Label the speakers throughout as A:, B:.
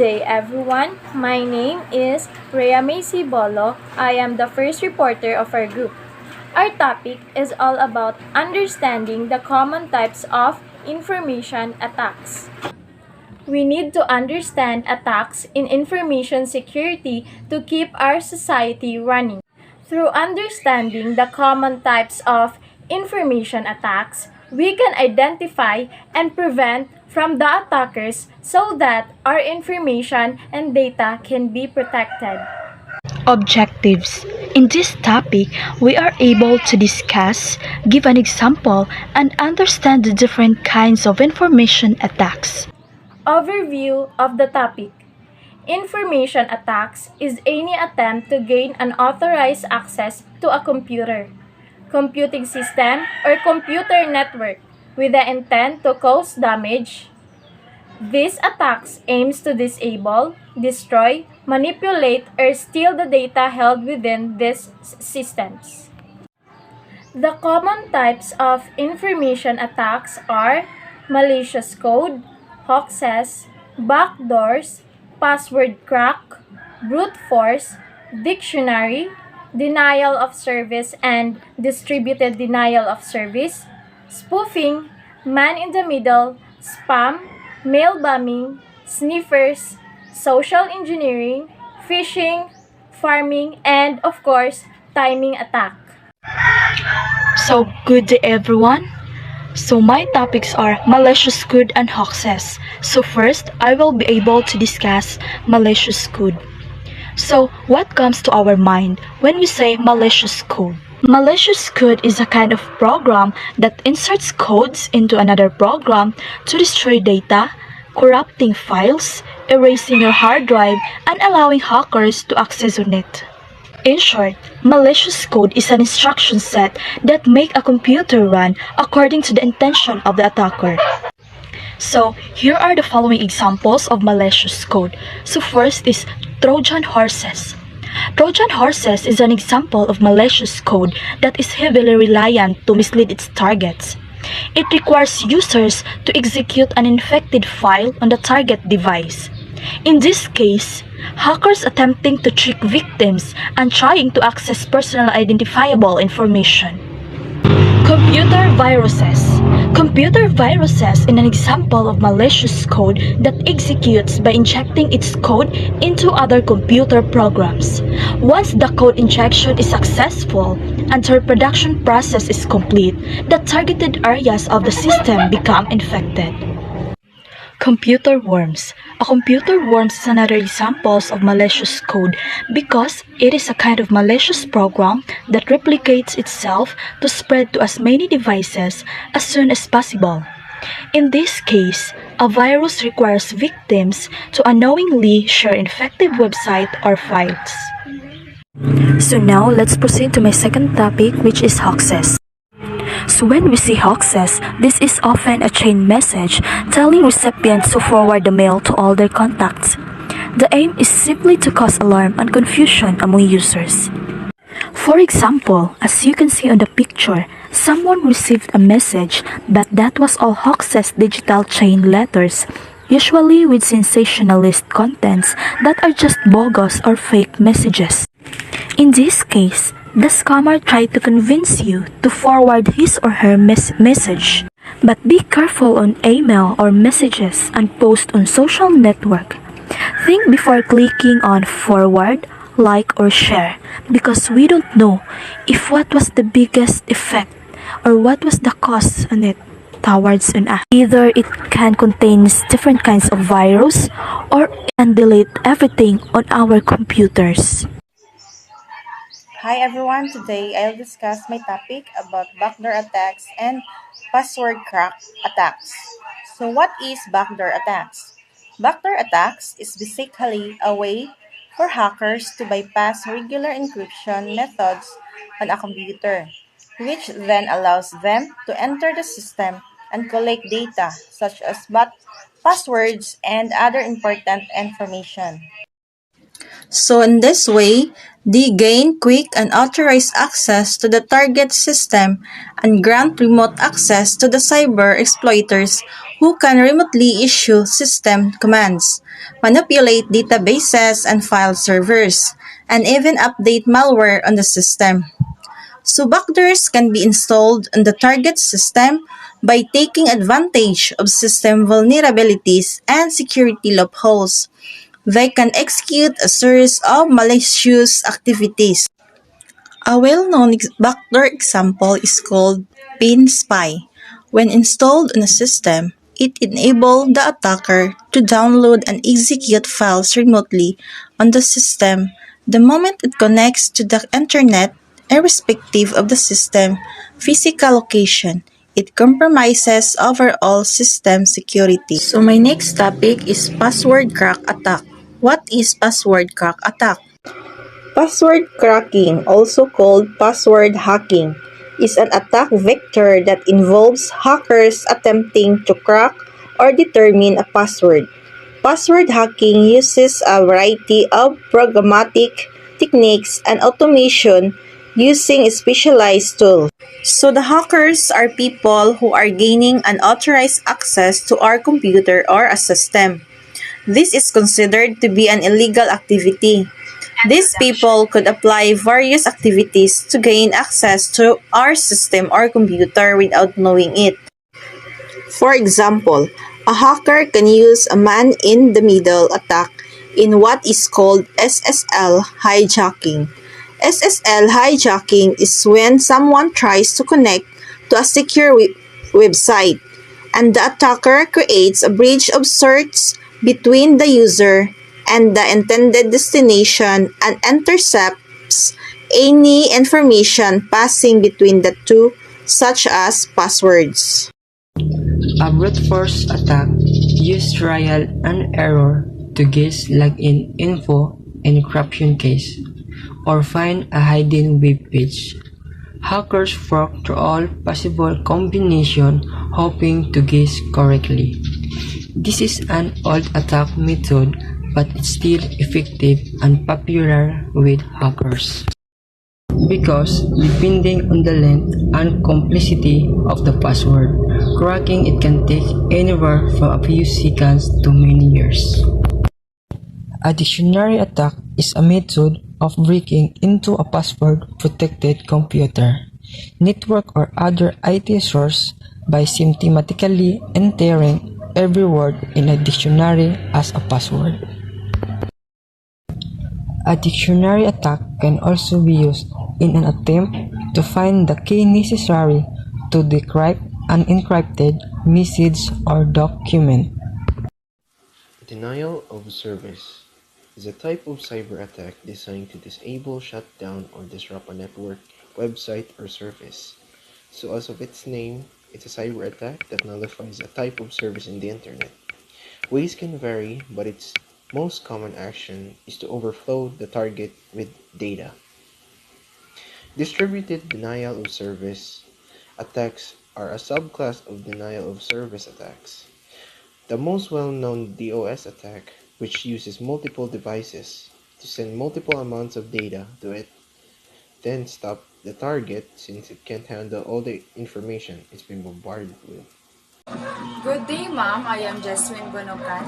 A: day, everyone. My name is Rhea Macy Bolo. I am the first reporter of our group. Our topic is all about understanding the common types of information attacks. We need to understand attacks in information security to keep our society running. Through understanding the common types of information attacks, we can identify and prevent from the attackers so that our information and data can be protected.
B: Objectives. In this topic, we are able to discuss, give an example, and understand the different kinds of information attacks.
A: Overview of the topic. Information attacks is any attempt to gain unauthorized access to a computer, computing system, or computer network with the intent to cause damage. These attacks aims to disable, destroy, manipulate, or steal the data held within these systems. The common types of information attacks are malicious code, hoaxes, backdoors, password crack, brute force, dictionary, denial of service and distributed denial of service, spoofing, man in the middle, spam, mail bombing, sniffers, social engineering, phishing, farming, and of course, timing attack.
B: So, good day everyone. So, my topics are malicious code and hoaxes. So, first, I will be able to discuss malicious code. So, what comes to our mind when we say malicious code? Malicious code is a kind of program that inserts codes into another program to destroy data, corrupting files, erasing your hard drive, and allowing hackers to access on it. In short, malicious code is an instruction set that make a computer run according to the intention of the attacker. So, here are the following examples of malicious code. So first is Trojan horses. Trojan horses is an example of malicious code that is heavily reliant to mislead its targets. It requires users to execute an infected file on the target device. In this case, hackers attempting to trick victims and trying to access personal identifiable information. Computer viruses. Computer viruses is an example of malicious code that executes by injecting its code into other computer programs. Once the code injection is successful and the reproduction process is complete, the targeted areas of the system become infected. Computer worms. A computer worm is another example of malicious code because it is a kind of malicious program that replicates itself to spread to as many devices as soon as possible. In this case, a virus requires victims to unknowingly share infected website or files. So now let's proceed to my second topic, which is hoaxes. So when we see hoaxes, this is often a chain message telling recipients to forward the mail to all their contacts. The aim is simply to cause alarm and confusion among users. For example, as you can see on the picture, someone received a message, but that was all hoaxes digital chain letters, usually with sensationalist contents that are just bogus or fake messages. In this case, the scammer tried to convince you to forward his or her message. But be careful on email or messages and post on social network. Think before clicking on forward, like or share because we don't know if what was the biggest effect or what was the cause on it towards an act. Either it can contain different kinds of virus or it can delete everything on our computers.
C: Hi everyone, today I'll discuss my topic about backdoor attacks and password crack attacks. So what is backdoor attacks? Backdoor attacks is basically a way for hackers to bypass regular encryption methods on a computer, which then allows them to enter the system and collect data such as passwords and other important information. So in this way, they gain quick and authorized access to the target system and grant remote access to the cyber exploiters who can remotely issue system commands, manipulate databases and file servers, and even update malware on the system. So backdoors can be installed on the target system by taking advantage of system vulnerabilities and security loopholes. They can execute a series of malicious activities. A well-known backdoor example is called PinSpy. When installed on a system, it enables the attacker to download and execute files remotely on the system the moment it connects to the internet, irrespective of the system physical location. It compromises overall system security. So my next topic is password crack attack. What is password crack attack? Password cracking, also called password hacking, is an attack vector that involves hackers attempting to crack or determine a password. Password hacking uses a variety of programmatic techniques and automation using specialized tools. So the hackers are people who are gaining unauthorized access to our computer or a system. This is considered to be an illegal activity. These people could apply various activities to gain access to our system or computer without knowing it. For example, a hacker can use a man-in-the-middle attack in what is called SSL hijacking. SSL hijacking is when someone tries to connect to a secure website, and the attacker creates a bridge of sorts between the user and the intended destination and intercepts any information passing between the two, such as passwords.
D: A brute force attack uses trial and error to guess login info and encryption keys, or find a hidden web page. Hackers work through all possible combinations hoping to guess correctly. This is an old attack method, but it's still effective and popular with hackers. Because depending on the length and complexity of the password, cracking it can take anywhere from a few seconds to many years. A dictionary attack is a method of breaking into a password-protected computer, network, or other IT source by systematically entering every word in a dictionary as a password. A dictionary attack can also be used in an attempt to find the key necessary to decrypt an encrypted message or document.
E: Denial of service is a type of cyber attack designed to disable, shut down, or disrupt a network, website, or service. So as of its name, it's a cyber attack that nullifies a type of service in the internet. Ways can vary, but its most common action is to overflow the target with data. Distributed denial of service attacks are a subclass of denial of service attacks. The most well-known DOS attack, which uses multiple devices to send multiple amounts of data to it, then stop the target since it can't handle all the information it's been bombarded with.
A: Good day, ma'am. I am Jasmine Bonocan,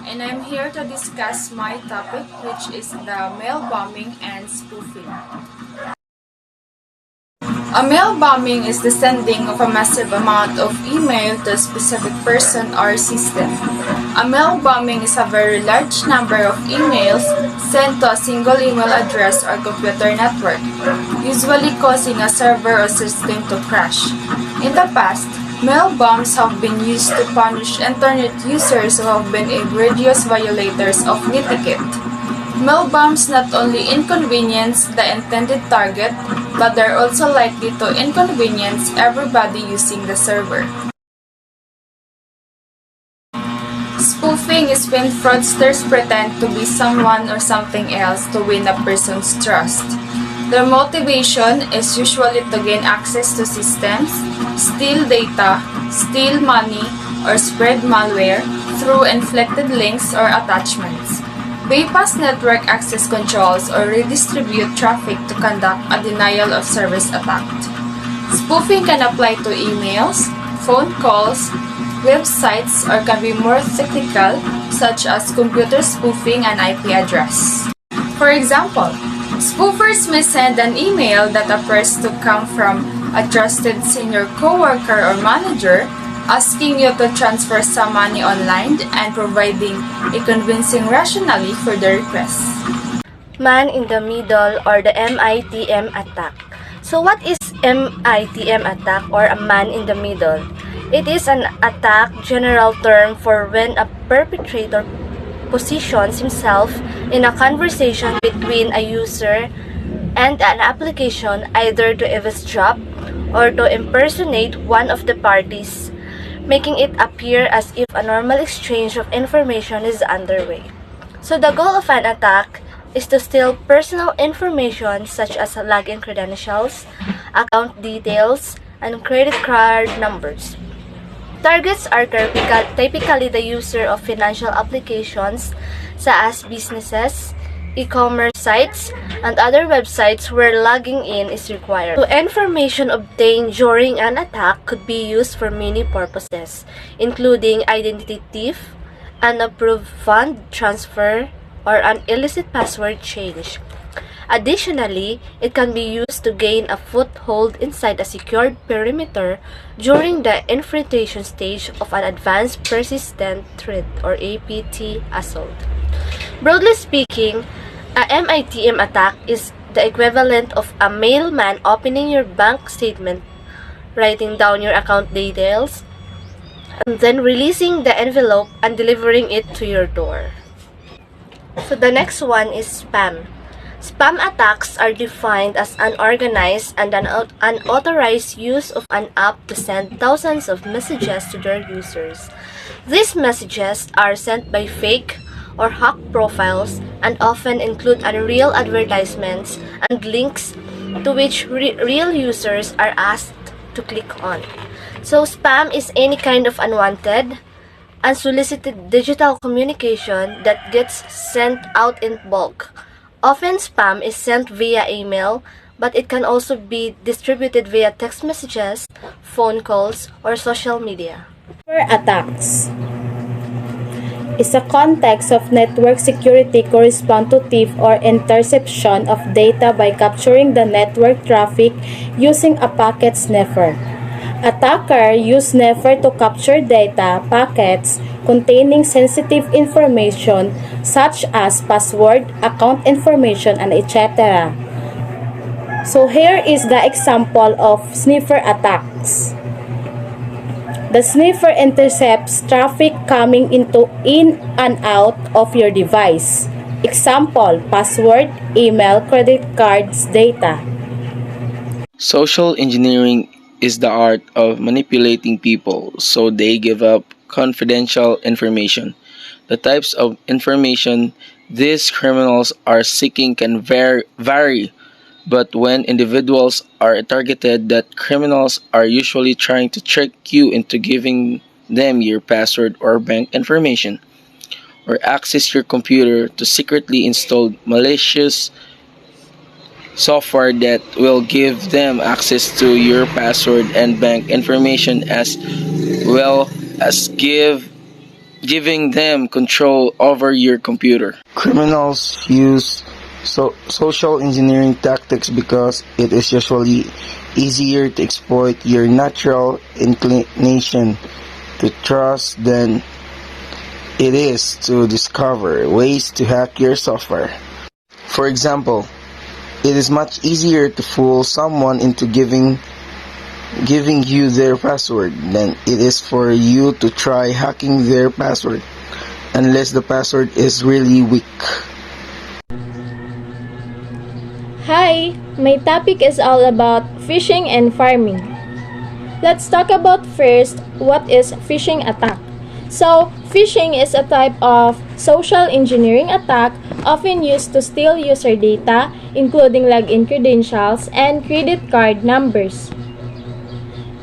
A: and I'm here to discuss my topic, which is the mail bombing and spoofing. A mail bombing is the sending of a massive amount of email to a specific person or system. A mail bombing is a very large number of emails sent to a single email address or computer network, usually causing a server or system to crash. In the past, mail bombs have been used to punish internet users who have been egregious violators of etiquette. Mail bombs not only inconvenience the intended target, but they're also likely to inconvenience everybody using the server. Spoofing is when fraudsters pretend to be someone or something else to win a person's trust. Their motivation is usually to gain access to systems, steal data, steal money, or spread malware through inflected links or attachments, bypass network access controls, or redistribute traffic to conduct a denial of service attack. Spoofing can apply to emails, phone calls,
F: websites, or can be more technical, such as computer spoofing and IP address. For example, spoofers may send an email that appears to come from a trusted senior coworker or manager, asking you to transfer some money online and providing a convincing rationale for the request.
B: Man in the middle, or the MITM attack. So what is MITM attack, or a man in the middle? It is an attack general term for when a perpetrator positions himself in a conversation between a user and an application, either to eavesdrop or to impersonate one of the parties, making it appear as if a normal exchange of information is underway. So the goal of an attack is to steal personal information such as login credentials, account details, and credit card numbers. Targets are typically the user of financial applications such as businesses, e-commerce sites, and other websites where logging in is required. So information obtained during an attack could be used for many purposes, including identity theft, unapproved fund transfer, or an illicit password change. Additionally, it can be used to gain a foothold inside a secured perimeter during the infiltration stage of an advanced persistent threat, or APT assault. Broadly speaking, a MITM attack is the equivalent of a mailman opening your bank statement, writing down your account details, and then releasing the envelope and delivering it to your door. So the next one is spam. Spam attacks are defined as unorganized and unauthorized use of an app to send thousands of messages to their users. These messages are sent by fake or hacked profiles and often include unreal advertisements and links to which real users are asked to click on. So spam is any kind of unwanted, unsolicited digital communication that gets sent out in bulk. Often spam is sent via email, but it can also be distributed via text messages, phone calls, or social media.
A: Cyber attacks is a context of network security correspond to theft or interception of data by capturing the network traffic using a packet sniffer. Attacker use sniffer to capture data packets containing sensitive information such as password, account information, and etc. So here is the example of sniffer attacks. The sniffer intercepts traffic coming in and out of your device. Example, password, email, credit cards, data.
G: Social engineering is the art of manipulating people so they give up confidential information. The types of information these criminals are seeking can vary, but when individuals are targeted, that criminals are usually trying to trick you into giving them your password or bank information, or access your computer to secretly install malicious software that will give them access to your password and bank information, as well as giving them control over your computer.
H: Criminals use social engineering tactics because it is usually easier to exploit your natural inclination to trust than it is to discover ways to hack your software. For example, it is much easier to fool someone into giving you their password than it is for you to try hacking their password, unless the password is really weak.
A: Hi, my topic is all about phishing and farming. Let's talk about first what is phishing attack. So, phishing is a type of social engineering attack often used to steal user data, including login credentials and credit card numbers.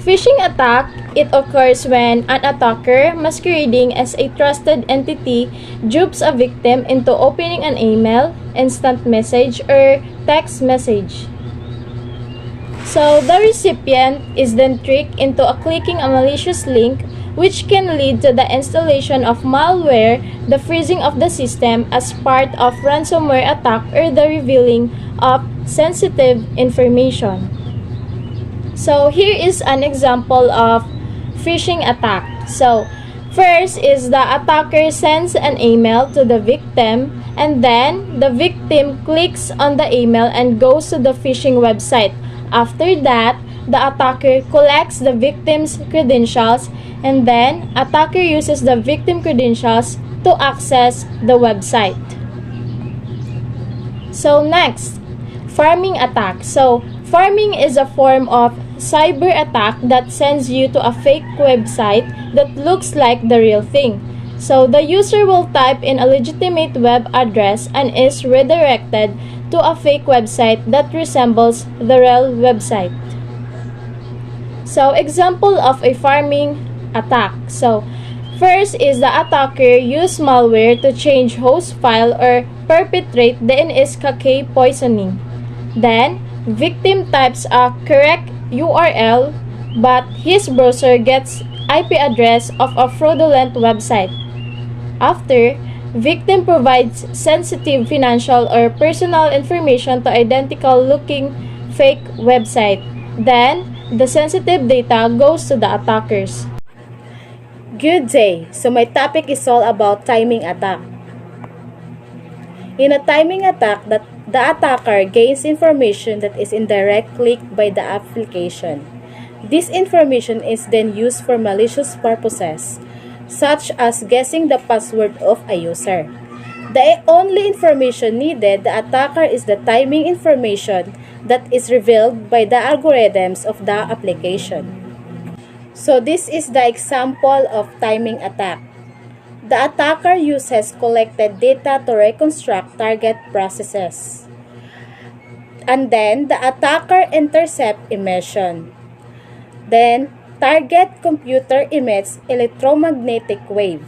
A: Phishing attack, it occurs when an attacker masquerading as a trusted entity dupes a victim into opening an email, instant message, or text message. So, the recipient is then tricked into clicking a malicious link which can lead to the installation of malware, the freezing of the system as part of ransomware attack, or the revealing of sensitive information. So here is an example of phishing attack. So first is the attacker sends an email to the victim, and then the victim clicks on the email and goes to the phishing website. After that, the attacker collects the victim's credentials, and then attacker uses the victim credentials to access the website. So next, pharming attack. So pharming is a form of cyber attack that sends you to a fake website that looks like the real thing. So the user will type in a legitimate web address and is redirected to a fake website that resembles the real website. So example of a pharming attack. So first is the attacker use malware to change host file or perpetrate DNS:K poisoning. Then victim types a correct URL, but his browser gets IP address of a fraudulent website. After, victim provides sensitive financial or personal information to identical looking fake website. Then, the sensitive data goes to the attackers.
I: Good day. So my topic is all about timing attack. In a timing attack, the attacker gains information that is indirect click by the application. This information is then used for malicious purposes, such as guessing the password of a user. The only information needed, the attacker, is the timing information that is revealed by the algorithms of the application. So this is the example of timing attack. The attacker uses collected data to reconstruct target processes. And then, the attacker intercepts emission. Then, target computer emits electromagnetic wave.